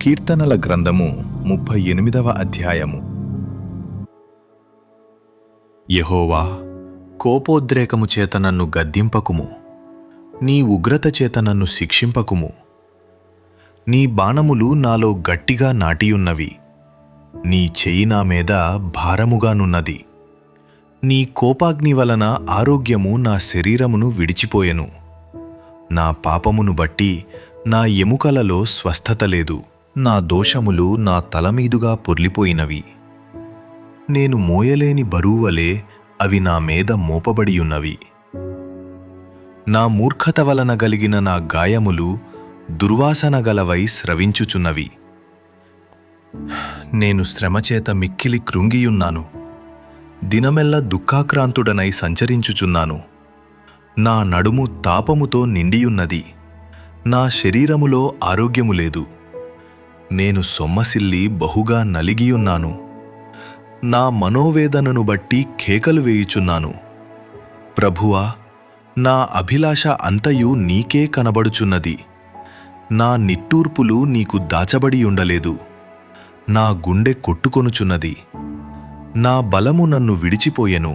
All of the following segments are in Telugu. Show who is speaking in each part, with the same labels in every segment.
Speaker 1: కీర్తనల గ్రంథము 38వ అధ్యాయము. యెహోవా, కోపోద్రేకము చేత నన్ను గద్దింపకుము, నీ ఉగ్రత చేత నన్ను శిక్షింపకుము. నీ బాణములు నాలో గట్టిగా నాటియున్నవి, నీ చెయ్యి నా మీద భారముగానున్నది. నీ కోపాగ్ని వలన ఆరోగ్యము నా శరీరమును విడిచిపోయెను. నా పాపమును బట్టి నా ఎముకలలో స్వస్థత లేదు. నా దోషములు నా తలమీదుగా పొర్లిపోయినవి. నేను మోయలేని బరువువలే అవి నా మీద మోపబడియున్నవి. నా మూర్ఖత వలన గలిగిన నా గాయములు దుర్వాసన గలవై స్రవించుచున్నవి. నేను శ్రమచేత మిక్కిలి కృంగియున్నాను, దినమెల్ల దుఃఖాక్రాంతుడనై సంచరించుచున్నాను. నా నడుము తాపముతో నిండియున్నది, నా శరీరములో ఆరోగ్యము లేదు. నేను సొమ్మసిల్లి బహుగా నలిగియున్నాను, నా మనోవేదనను బట్టి కేకలు వేయుచున్నాను. ప్రభువా, నా అభిలాష అంతయు నీకే కనబడుచున్నది. నా నిట్టూర్పులు నీకు దాచబడి ఉండలేదు. నా గుండె కొట్టుకొనుచున్నది, నా బలము నన్ను విడిచిపోయెను,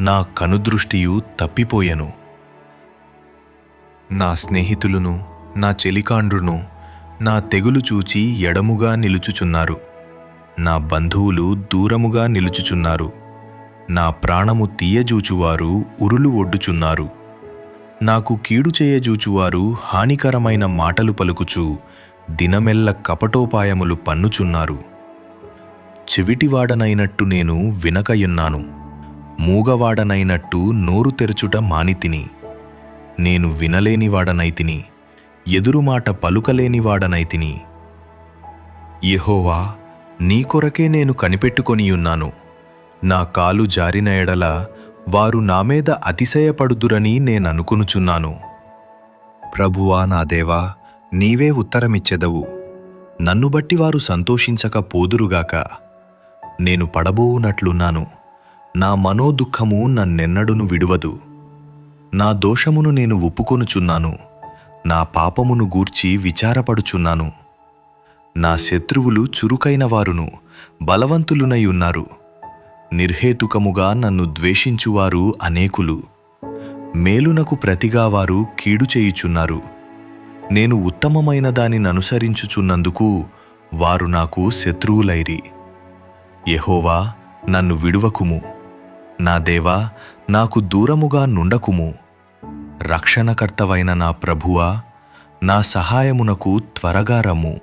Speaker 1: నా కనుదృష్టియు తప్పిపోయెను. నా స్నేహితులును నా చెలికాండ్రును నా తెగులు చూచి ఎడముగా నిలుచుచున్నారు. నా బంధువులు దూరముగా నిలుచుచున్నారు. నా ప్రాణము తీయజూచువారు ఉరులు ఒడ్డుచున్నారు. నాకు కీడు చేయజూచువారు హానికరమైన మాటలు పలుకుచు దినమెల్ల కపటోపాయములు పన్నుచున్నారు. చెవిటివాడనైనట్టు నేను వినకయున్నాను, మూగవాడనైనట్టు నోరు తెరచుట మానితిని. నేను వినలేనివాడనైతిని, ఎదురుమాట పలుకలేనివాడనైతిని. యెహోవా, నీ కొరకే నేను కనిపెట్టుకొనియున్నాను. నా కాలు జారిన ఎడల వారు నా మీద అతిశయపడుదురని నేననుకొనుచున్నాను. ప్రభువా నా దేవా, నీవే ఉత్తరమిచ్చెదవు. నన్ను బట్టి వారు సంతోషించక పోదురుగాక. నేను పడబోవునట్లున్నాను, నా మనోదుఃఖము నన్నెన్నడును విడువదు. నా దోషమును నేను ఒప్పుకొనుచున్నాను, నా పాపమును గూర్చి విచారపడుచున్నాను. నా శత్రువులు చురుకైన వారును బలవంతులునై ఉన్నారు. నిర్హేతుకముగా నన్ను ద్వేషించువారు అనేకులు. మేలునకు ప్రతిగా వారు కీడు చేయుచున్నారు. నేను ఉత్తమమైన దానిననుసరించుచున్నందుకు వారు నాకు శత్రువులైరి. యెహోవా, నన్ను విడువకుము. నా దేవా, నాకు దూరముగా నుండకుము. రక్షణకర్తవైన నా ప్రభువా, నా సహాయమునకు త్వరగా రమ్ము.